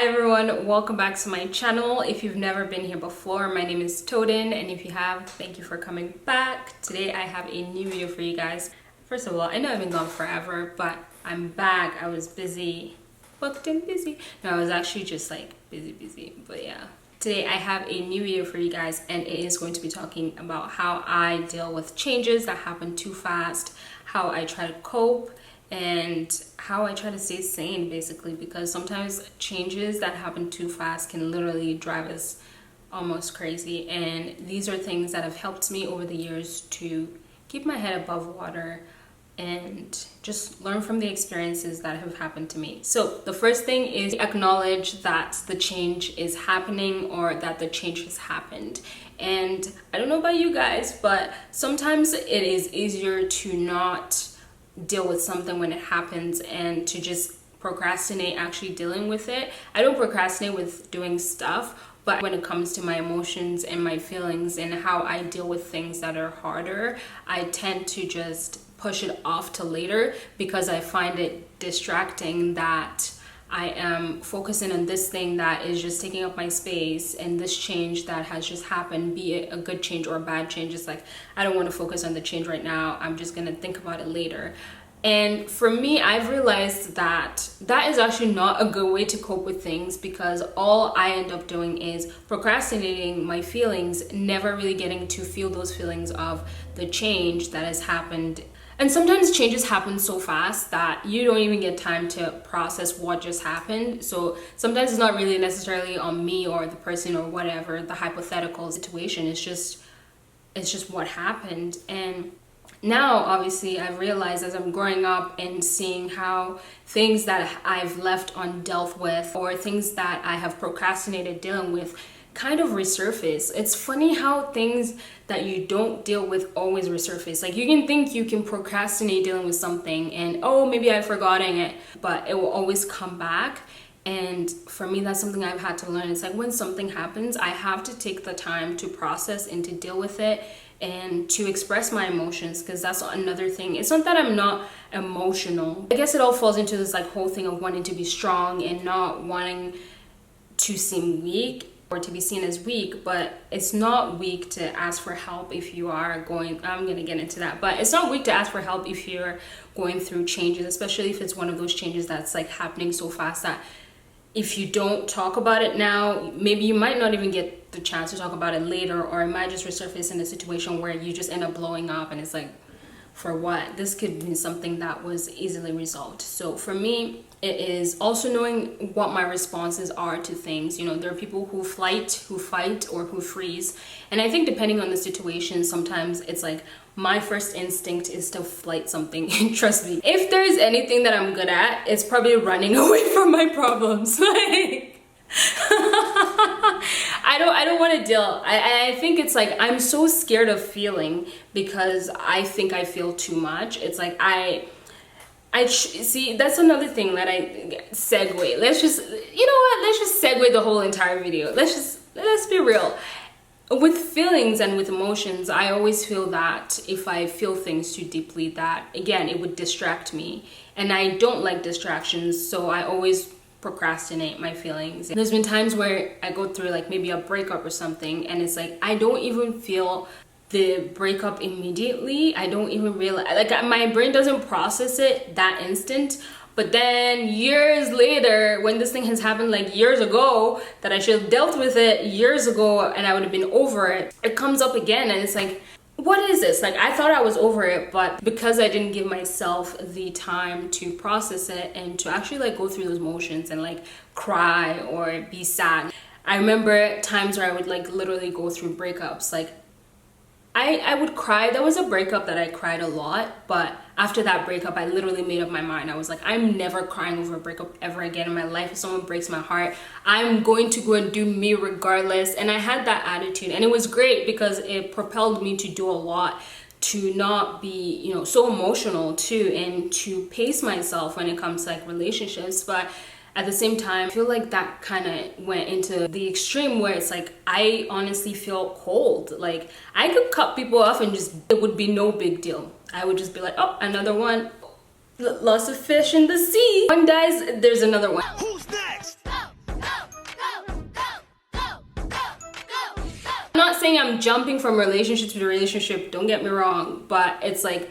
Hi everyone, welcome back to my channel. If you've never been here before, my name is Toden, and if you have, thank you for coming back. Today I have a new video for you guys. First of all, I know I've been gone forever, but I'm back. I was busy, booked and busy. No, I was actually just like busy, but yeah. Today I have a new video for you guys, and it is going to be talking about how I deal with changes that happen too fast, how I try to cope, and how I try to stay sane, basically, because sometimes changes that happen too fast can literally drive us almost crazy. And these are things that have helped me over the years to keep my head above water and just learn from the experiences that have happened to me. So the first thing is acknowledge that the change is happening or that the change has happened. And I don't know about you guys, but sometimes it is easier to not deal with something when it happens and to just procrastinate actually dealing with it. I don't procrastinate with doing stuff, but when it comes to my emotions and my feelings and how I deal with things that are harder, I tend to just push it off to later because I find it distracting that I am focusing on this thing that is just taking up my space, and this change that has just happened, be it a good change or a bad change. It's like, I don't want to focus on the change right now. I'm just going to think about it later. And for me, I've realized that that is actually not a good way to cope with things, because all I end up doing is procrastinating my feelings, never really getting to feel those feelings of the change that has happened. And sometimes changes happen so fast that you don't even get time to process what just happened. So sometimes it's not really necessarily on me or the person or whatever, the hypothetical situation. It's just what happened. And now, obviously, I've realized as I'm growing up and seeing how things that I've left undealt with or things that I have procrastinated dealing with kind of resurface. It's funny how things that you don't deal with always resurface. Like, you can think you can procrastinate dealing with something and, oh, maybe I've forgotten it, but it will always come back. And for me, that's something I've had to learn. It's like when something happens, I have to take the time to process and to deal with it and to express my emotions, because that's another thing. It's not that I'm not emotional. I guess it all falls into this like whole thing of wanting to be strong and not wanting to seem weak or to be seen as weak. But it's not weak to ask for help if you are going, I'm gonna get into that, but it's not weak to ask for help if you're going through changes, especially if it's one of those changes that's like happening so fast that if you don't talk about it now, maybe you might not even get the chance to talk about it later, or it might just resurface in a situation where you just end up blowing up and it's like, for what? This could be something that was easily resolved. So for me, it is also knowing what my responses are to things. You know, there are people who fight, or who freeze. And I think depending on the situation, sometimes it's like my first instinct is to fight something. And trust me, if there's anything that I'm good at, it's probably running away from my problems. Like, I don't want to deal. I think it's like I'm so scared of feeling because I think I feel too much. It's like I see, that's another thing that I segue. Let's just, you know what? Let's just segue the whole entire video. Let's be real. With feelings and with emotions, I always feel that if I feel things too deeply, that again, it would distract me. And I don't like distractions, so I always procrastinate my feelings. There's been times where I go through like maybe a breakup or something, and it's like I don't even feel the breakup immediately. I don't even realize, like, my brain doesn't process it that instant. But then years later, when this thing has happened like years ago, that I should have dealt with it years ago and I would have been over it, it comes up again, and it's like, what is this? Like, I thought I was over it, but because I didn't give myself the time to process it and to actually like go through those motions and like cry or be sad. I remember times where I would like literally go through breakups. Like, I would cry. There was a breakup that I cried a lot, but after that breakup, I literally made up my mind. I was like, I'm never crying over a breakup ever again in my life. If someone breaks my heart, I'm going to go and do me regardless. And I had that attitude, and it was great because it propelled me to do a lot, to not be, you know, so emotional too, and to pace myself when it comes to like relationships. But at the same time, I feel like that kind of went into the extreme where it's like, I honestly feel cold. Like, I could cut people off and just, it would be no big deal. I would just be like, oh, another one. Lots of fish in the sea. One dies, there's another one. Who's next? I'm not saying I'm jumping from relationship to relationship, don't get me wrong, but it's like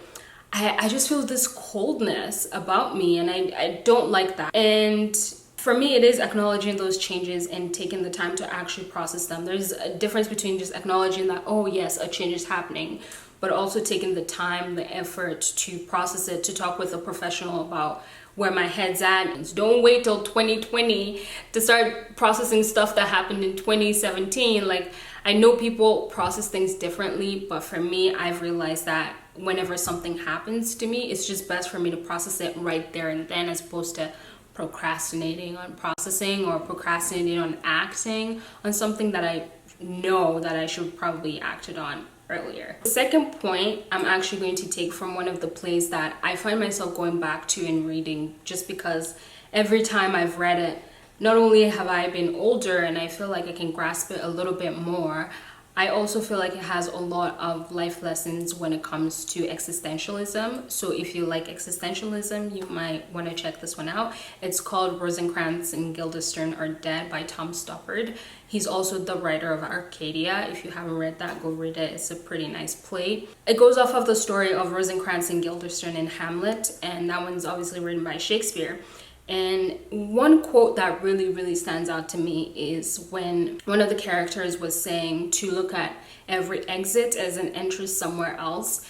I just feel this coldness about me, and I don't like that. And for me, it is acknowledging those changes and taking the time to actually process them. There's a difference between just acknowledging that, oh yes, a change is happening, but also taking the time, the effort to process it, to talk with a professional about where my head's at. Don't wait till 2020 to start processing stuff that happened in 2017. Like, I know people process things differently, but for me, I've realized that whenever something happens to me, it's just best for me to process it right there and then, as opposed to procrastinating on processing or procrastinating on acting on something that I know that I should probably acted on earlier. The second point I'm actually going to take from one of the plays that I find myself going back to and reading, just because every time I've read it, not only have I been older and I feel like I can grasp it a little bit more, I also feel like it has a lot of life lessons when it comes to existentialism. So if you like existentialism, you might want to check this one out. It's called Rosencrantz and Guildenstern Are Dead by Tom Stoppard. He's also the writer of Arcadia. If you haven't read that, go read it. It's a pretty nice play. It goes off of the story of Rosencrantz and Guildenstern in Hamlet, and that one's obviously written by Shakespeare. And one quote that really stands out to me is when one of the characters was saying to look at every exit as an entrance somewhere else.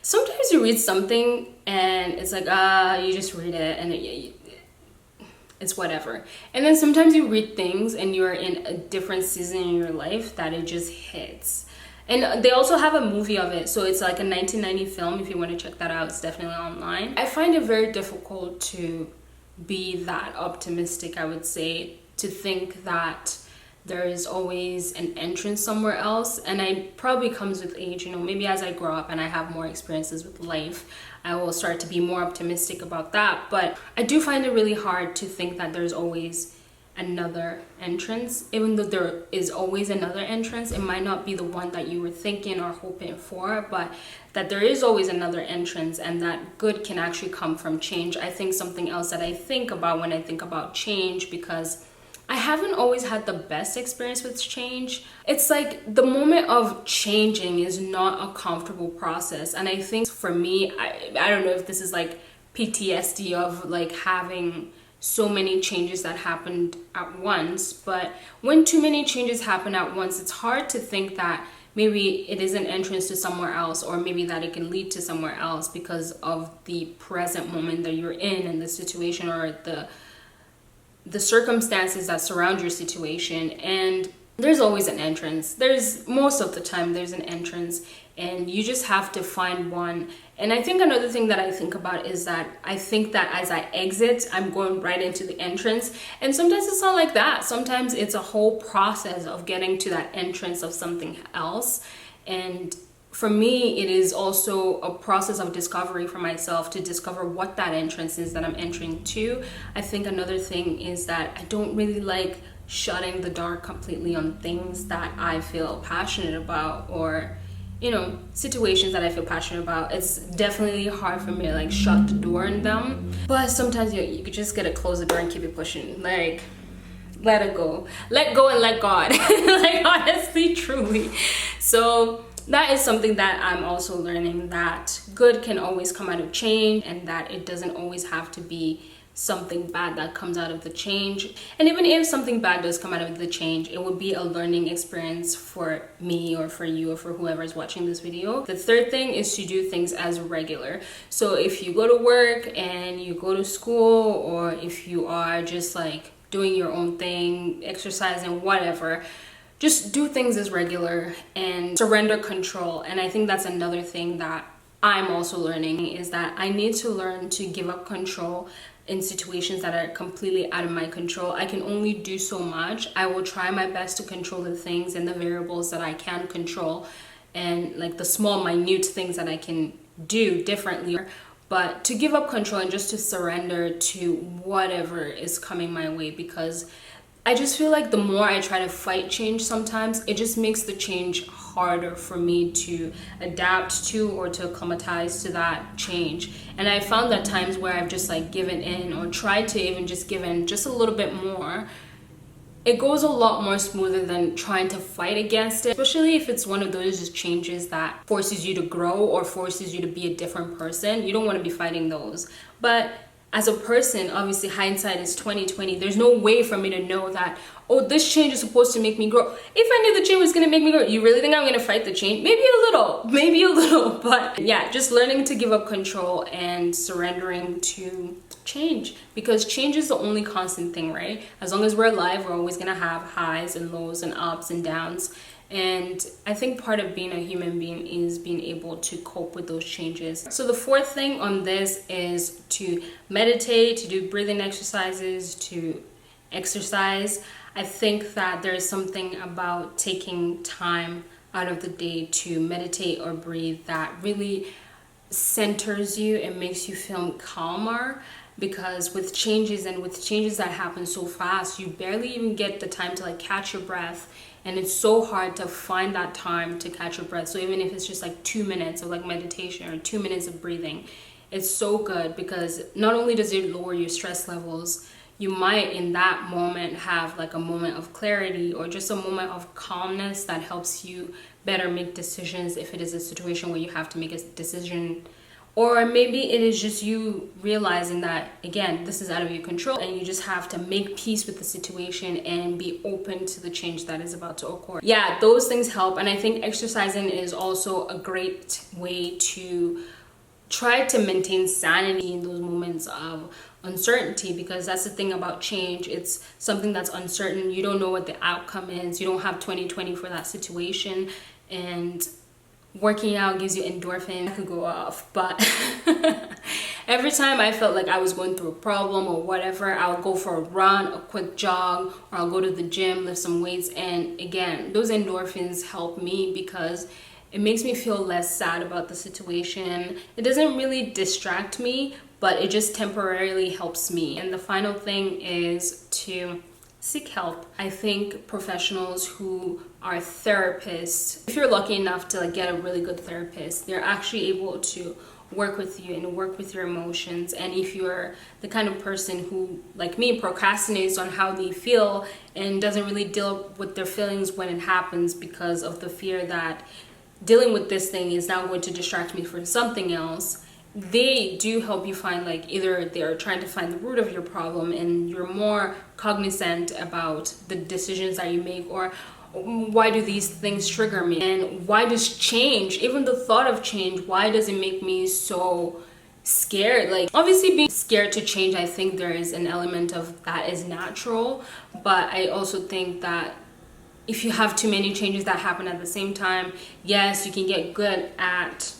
Sometimes you read something and it's like, you just read it and it's whatever. And then sometimes you read things and you're in a different season in your life that it just hits. And they also have a movie of it, so it's like a 1990 film. If you want to check that out, it's definitely online. I find it very difficult to be that optimistic, I would say, to think that there is always an entrance somewhere else. And it probably comes with age, you know, maybe as I grow up and I have more experiences with life, I will start to be more optimistic about that. But I do find it really hard to think that there's always another entrance. Even though there is always another entrance, it might not be the one that you were thinking or hoping for, but that there is always another entrance, and that good can actually come from change. I think something else that I think about when I think about change, because I haven't always had the best experience with change. It's like the moment of changing is not a comfortable process. And I think for me, I don't know if this is like PTSD of like having so many changes that happened at once, but when too many changes happen at once, it's hard to think that maybe it is an entrance to somewhere else, or maybe that it can lead to somewhere else because of the present moment that you're in and the situation, or the circumstances that surround your situation. And there's always an entrance. Most of the time there's an entrance, and you just have to find one. And I think another thing that I think about is that I think that as I exit, I'm going right into the entrance. And sometimes it's not like that. Sometimes it's a whole process of getting to that entrance of something else. And for me, it is also a process of discovery for myself, to discover what that entrance is that I'm entering to. I think another thing is that I don't really like shutting the door completely on things that I feel passionate about, or, you know, situations that I feel passionate about. It's definitely hard for me to like shut the door on them, but sometimes you could just gotta close the door and keep it pushing. Like, let it go, let go, and let God. Like, honestly, truly. So that is something that I'm also learning, that good can always come out of change, and that it doesn't always have to be something bad that comes out of the change. And even if something bad does come out of the change, it would be a learning experience for me, or for you, or for whoever is watching this video. The third thing is to do things as regular. So if you go to work and you go to school, or if you are just like doing your own thing, exercising, whatever, just do things as regular and surrender control. And I think that's another thing that I'm also learning, is that I need to learn to give up control in situations that are completely out of my control. I can only do so much. I will try my best to control the things and the variables that I can control, and like the small minute things that I can do differently. But to give up control and just to surrender to whatever is coming my way, because I just feel like the more I try to fight change, sometimes it just makes the change harder for me to adapt to, or to acclimatize to that change. And I found that times where I've just like given in, or tried to even just give in just a little bit more, it goes a lot more smoother than trying to fight against it, especially if it's one of those just changes that forces you to grow or forces you to be a different person. You don't want to be fighting those. But as a person, obviously hindsight is 20/20. There's no way for me to know that, oh, this change is supposed to make me grow. If I knew the change was gonna make me grow, you really think I'm gonna fight the change? Maybe a little, but yeah, just learning to give up control and surrendering to change, because change is the only constant thing, right? As long as we're alive, we're always gonna have highs and lows and ups and downs. And I think part of being a human being is being able to cope with those changes. So the fourth thing on this is to meditate, to do breathing exercises, to exercise. I think that there is something about taking time out of the day to meditate or breathe that really centers you and makes you feel calmer. Because with changes that happen so fast, you barely even get the time to like catch your breath, and it's so hard to find that time to catch your breath. So even if it's just like 2 minutes of like meditation or 2 minutes of breathing, it's so good, because not only does it lower your stress levels, you might in that moment have like a moment of clarity or just a moment of calmness that helps you better make decisions if it is a situation where you have to make a decision. Or maybe it is just you realizing that, again, this is out of your control and you just have to make peace with the situation and be open to the change that is about to occur. Yeah, those things help. And I think exercising is also a great way to try to maintain sanity in those moments of uncertainty, because that's the thing about change. It's something that's uncertain. You don't know what the outcome is. You don't have 20/20 for that situation. And working out gives you endorphin. I could go off, but every time I felt like I was going through a problem or whatever, I'll go for a run, a quick jog, or I'll go to the gym, lift some weights. And again, those endorphins help me because it makes me feel less sad about the situation. It doesn't really distract me, but it just temporarily helps me. And the final thing is to seek help. I think professionals who are therapists, if you're lucky enough to like get a really good therapist, they're actually able to work with you and work with your emotions. And if you're the kind of person who, like me, procrastinates on how they feel and doesn't really deal with their feelings when it happens because of the fear that dealing with this thing is now going to distract me from something else, they do help you find, like, either they're trying to find the root of your problem and you're more cognizant about the decisions that you make, or why do these things trigger me, and why does change, even the thought of change, why does it make me so scared? Like, obviously being scared to change, I think there is an element of that is natural, but I also think that if you have too many changes that happen at the same time, yes, you can get good at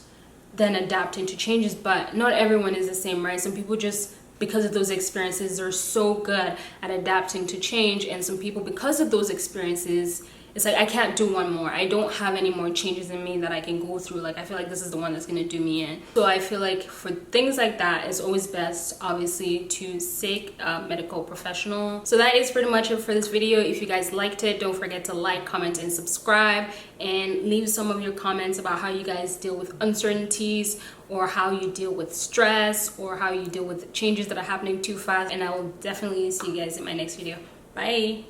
then adapting to changes, but not everyone is the same, right? Some people just, because of those experiences, they're so good at adapting to change, and some people, because of those experiences, it's like, I can't do one more. I don't have any more changes in me that I can go through. Like, I feel like this is the one that's gonna do me in. So I feel like for things like that, it's always best, obviously, to seek a medical professional. So that is pretty much it for this video. If you guys liked it, don't forget to like, comment, and subscribe, and leave some of your comments about how you guys deal with uncertainties, or how you deal with stress, or how you deal with changes that are happening too fast. And I will definitely see you guys in my next video. Bye.